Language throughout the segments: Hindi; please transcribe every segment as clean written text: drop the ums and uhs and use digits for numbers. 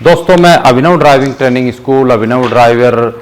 दोस्तों, मैं अभिनव ड्राइविंग ट्रेनिंग स्कूल, अभिनव ड्राइवर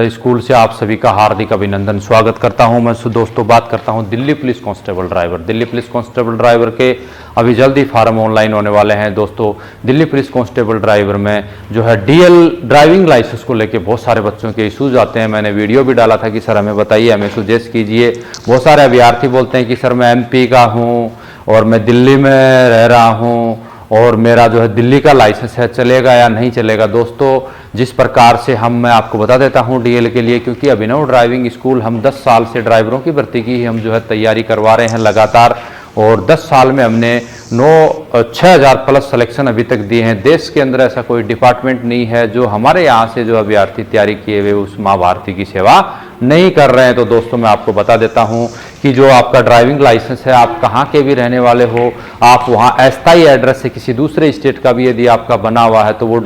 स्कूल से आप सभी का हार्दिक अभिनंदन स्वागत करता हूं। मैं दोस्तों बात करता हूं Delhi police constable driver. Delhi police constable driver के अभी जल्दी फार्म ऑनलाइन होने वाले हैं। दोस्तों, दिल्ली पुलिस कांस्टेबल ड्राइवर में जो है डीएल ड्राइविंग लाइसेंस को लेके बहुत सारे बच्चों के इशूज आते हैं। मैंने वीडियो भी डाला था कि सर हमें बताइए, हमें सुजेस्ट कीजिए। बहुत सारे अभ्यर्थी बोलते हैं कि सर मैं एमपी का हूँ और मैं दिल्ली में रह रहा हूँ और मेरा जो है दिल्ली का लाइसेंस है, चलेगा या नहीं चलेगा। दोस्तों, जिस प्रकार से मैं आपको बता देता हूं डीएल के लिए, क्योंकि अभिनव ड्राइविंग स्कूल हम 10 साल से ड्राइवरों की भर्ती की हम जो है तैयारी करवा रहे हैं लगातार, और 10 साल में हमने 6000 प्लस सिलेक्शन अभी तक दिए हैं। देश के अंदर ऐसा कोई डिपार्टमेंट नहीं है जो हमारे यहाँ से जो अभ्यर्थी तैयारी किए हुए उस माँ भारती की सेवा नहीं कर रहे हैं। तो दोस्तों, मैं आपको बता देता हूं कि जो आपका ड्राइविंग लाइसेंस है, आप कहां के भी रहने वाले हो, आप वहां अस्थायी एड्रेस से किसी दूसरे स्टेट का भी यदि आपका बना हुआ है तो वो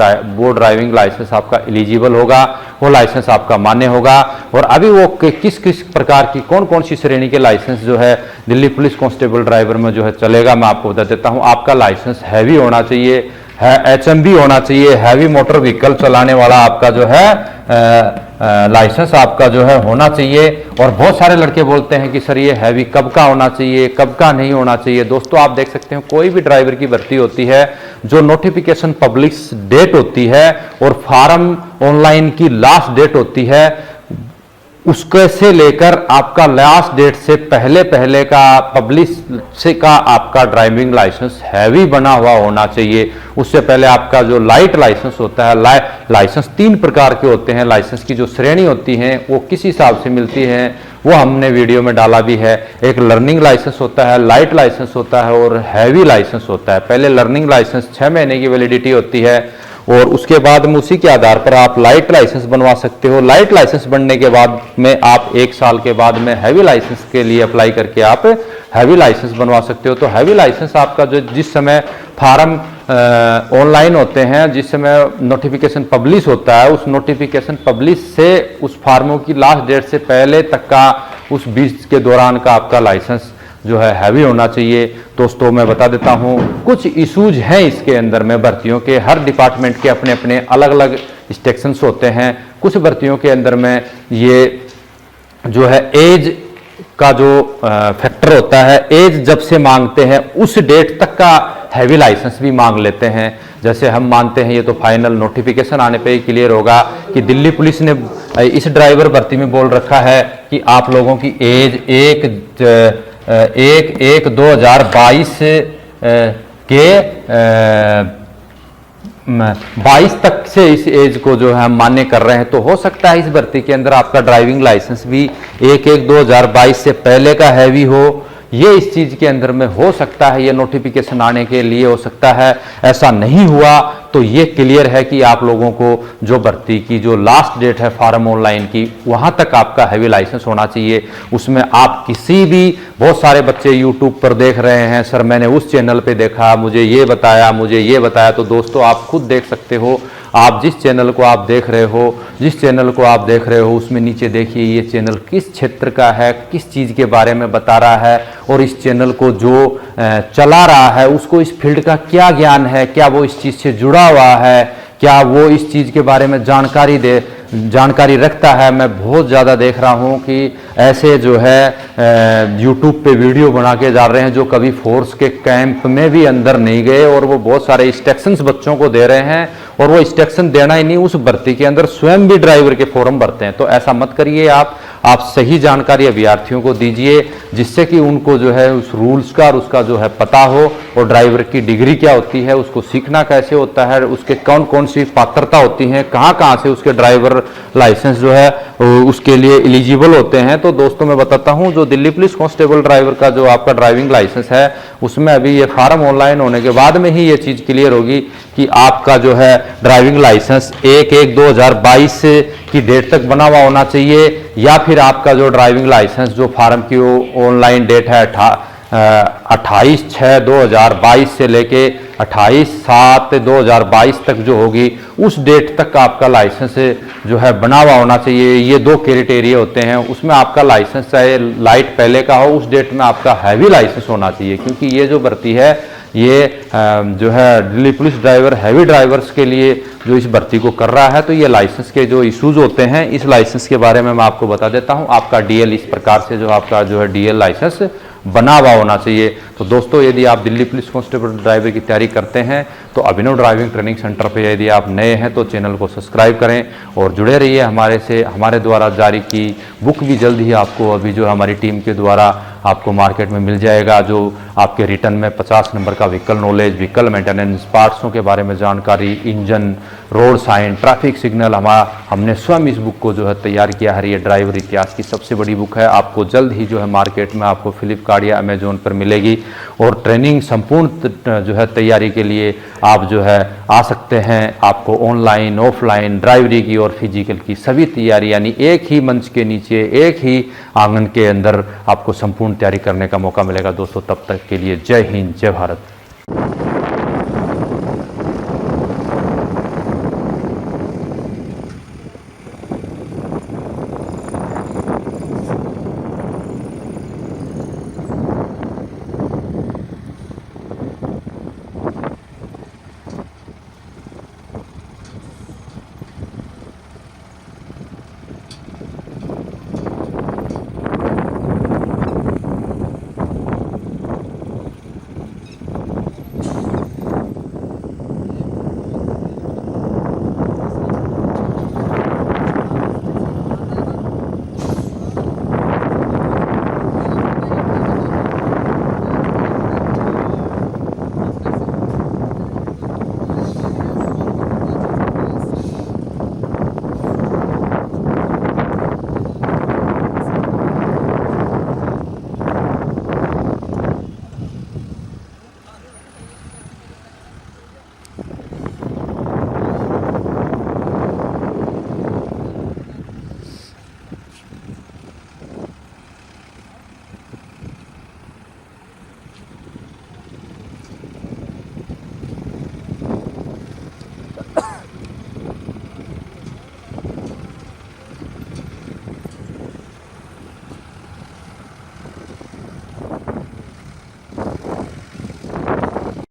ड्राइविंग लाइसेंस आपका एलिजिबल होगा, वो लाइसेंस आपका मान्य होगा। और अभी वो किस किस प्रकार की कौन कौन सी श्रेणी के लाइसेंस जो है दिल्ली पुलिस कांस्टेबल ड्राइवर में जो है चलेगा, मैं आपको बता देता हूँ। आपका लाइसेंस हैवी होना चाहिए, एचएमवी होना चाहिए, हैवी मोटर व्हीकल चलाने वाला आपका जो है लाइसेंस आपका जो है होना चाहिए। और बहुत सारे लड़के बोलते हैं कि सर ये हैवी कब का होना चाहिए, कब का नहीं होना चाहिए। दोस्तों, आप देख सकते हैं कोई भी ड्राइवर की भर्ती होती है, जो नोटिफिकेशन पब्लिश डेट होती है और फार्म ऑनलाइन की लास्ट डेट होती है, उसके से लेकर आपका लास्ट डेट से पहले पहले का पब्लिश से का आपका ड्राइविंग लाइसेंस हैवी बना हुआ होना चाहिए। उससे पहले आपका जो लाइट लाइसेंस होता है, लाइसेंस 3 प्रकार के होते हैं। लाइसेंस की जो श्रेणी होती है वो किस हिसाब से मिलती है वो हमने वीडियो में डाला भी है। एक लर्निंग लाइसेंस होता है, लाइट लाइसेंस होता है और हैवी लाइसेंस होता है। पहले लर्निंग लाइसेंस 6 महीने की वैलिडिटी होती है और उसके बाद में उसी के आधार पर आप लाइट लाइसेंस बनवा सकते हो। लाइट लाइसेंस बनने के बाद में आप 1 साल के बाद में हैवी लाइसेंस के लिए अप्लाई करके आप हैवी लाइसेंस बनवा सकते हो। तो हैवी लाइसेंस आपका जो जिस समय फार्म ऑनलाइन होते हैं, जिस समय नोटिफिकेशन पब्लिश होता है, उस नोटिफिकेशन पब्लिश से उस फार्मों की लास्ट डेट से पहले तक का उस बीच के दौरान का आपका लाइसेंस जो है हैवी होना चाहिए। दोस्तों, मैं बता देता हूं कुछ इशूज हैं इसके अंदर में भर्तियों के। हर डिपार्टमेंट के अपने अपने अलग अलग इंस्ट्रक्शंस होते हैं। कुछ भर्तियों के अंदर में ये जो है एज का जो फैक्टर होता है, एज जब से मांगते हैं उस डेट तक का हैवी लाइसेंस भी मांग लेते हैं। जैसे हम मानते हैं, ये तो फाइनल नोटिफिकेशन आने पे ही क्लियर होगा कि दिल्ली पुलिस ने इस ड्राइवर भर्ती में बोल रखा है कि आप लोगों की एज 1/1/2022 के 22 तक से इस एज को जो है हम मान्य कर रहे हैं। तो हो सकता है इस भर्ती के अंदर आपका ड्राइविंग लाइसेंस भी 1/1/2022 से पहले का हैवी हो। ये इस चीज के अंदर में हो सकता है, ये नोटिफिकेशन आने के लिए हो सकता है। ऐसा नहीं हुआ तो ये क्लियर है कि आप लोगों को जो भर्ती की जो लास्ट डेट है फार्म ऑनलाइन की, वहां तक आपका हैवी लाइसेंस होना चाहिए। उसमें आप किसी भी, बहुत सारे बच्चे यूट्यूब पर देख रहे हैं, सर मैंने उस चैनल पे देखा, मुझे ये बताया, मुझे ये बताया। तो दोस्तों, आप खुद देख सकते हो। आप जिस चैनल को आप देख रहे हो, उसमें नीचे देखिए ये चैनल किस क्षेत्र का है, किस चीज़ के बारे में बता रहा है, और इस चैनल को जो चला रहा है उसको इस फील्ड का क्या ज्ञान है, क्या वो इस चीज़ से जुड़ा हुआ है, क्या वो इस चीज़ के बारे में जानकारी रखता है। मैं बहुत ज़्यादा देख रहा हूँ कि ऐसे जो है यूट्यूब पे वीडियो बना के जा रहे हैं जो कभी फोर्स के कैंप में भी अंदर नहीं गए, और वो बहुत सारे इंस्ट्रक्शंस बच्चों को दे रहे हैं, और वो इंस्ट्रक्शन देना ही नहीं, उस भर्ती के अंदर स्वयं भी ड्राइवर के फॉर्म भरते हैं। तो ऐसा मत करिए। आप सही जानकारी अभ्यर्थियों को दीजिए, जिससे कि उनको जो है उस रूल्स का और उसका जो है पता हो, और ड्राइवर की डिग्री क्या होती है, उसको सीखना कैसे होता है, उसके कौन कौन सी पात्रता होती हैं, कहाँ से उसके ड्राइवर लाइसेंस जो है उसके लिए एलिजिबल होते हैं। तो दोस्तों, मैं बताता हूँ जो दिल्ली पुलिस कांस्टेबल ड्राइवर का जो आपका ड्राइविंग लाइसेंस है, उसमें अभी ये फार्म ऑनलाइन होने के बाद में ही ये चीज़ क्लियर होगी कि आपका जो है ड्राइविंग लाइसेंस 1/1/2022 की डेट तक बना हुआ होना चाहिए, या फिर आपका जो ड्राइविंग लाइसेंस जो फार्म की ऑनलाइन डेट है 28/6/2022 से लेके 28/7/2022 तक जो होगी, उस डेट तक आपका लाइसेंस जो है बना हुआ होना चाहिए। ये 2 क्राइटेरिया होते हैं। उसमें आपका लाइसेंस चाहे लाइट पहले का हो, उस डेट में आपका हैवी लाइसेंस होना चाहिए, क्योंकि ये जो भर्ती है ये जो है Delhi police driver heavy drivers के लिए जो इस भर्ती को कर रहा है, तो ये लाइसेंस के जो इश्यूज होते हैं, इस लाइसेंस के बारे में मैं आपको बता देता हूं। आपका डीएल इस प्रकार से जो आपका जो है डीएल लाइसेंस बना हुआ होना चाहिए। तो दोस्तों, यदि आप दिल्ली पुलिस कांस्टेबल ड्राइवर की तैयारी करते हैं तो अभिनव ड्राइविंग ट्रेनिंग सेंटर पे यदि आप नए हैं तो चैनल को सब्सक्राइब करें और जुड़े रहिए हमारे द्वारा जारी की बुक भी जल्द ही आपको अभी जो हमारी टीम के द्वारा आपको मार्केट में मिल जाएगा, जो आपके रिटर्न में 50 नंबर का व्हीकल नॉलेज, व्हीकल मेंटेनेंस, पार्ट्सों के बारे में जानकारी, engine, road sign, traffic signal, हमने स्वयं इस बुक को जो है तैयार किया है। ये ड्राइवर इतिहास की सबसे बड़ी बुक है। आपको जल्द ही जो है मार्केट में आपको फ्लिपकार्ट या अमेजोन पर मिलेगी। और ट्रेनिंग संपूर्ण जो है तैयारी के लिए आप जो है आ सकते हैं। आपको ऑनलाइन, ऑफलाइन, ड्राइवरी की और फिजिकल की सभी तैयारी, यानी एक ही मंच के नीचे, एक ही आंगन के अंदर आपको संपूर्ण तैयारी करने का मौका मिलेगा दोस्तों। तब तक के लिए जय हिंद, जय भारत।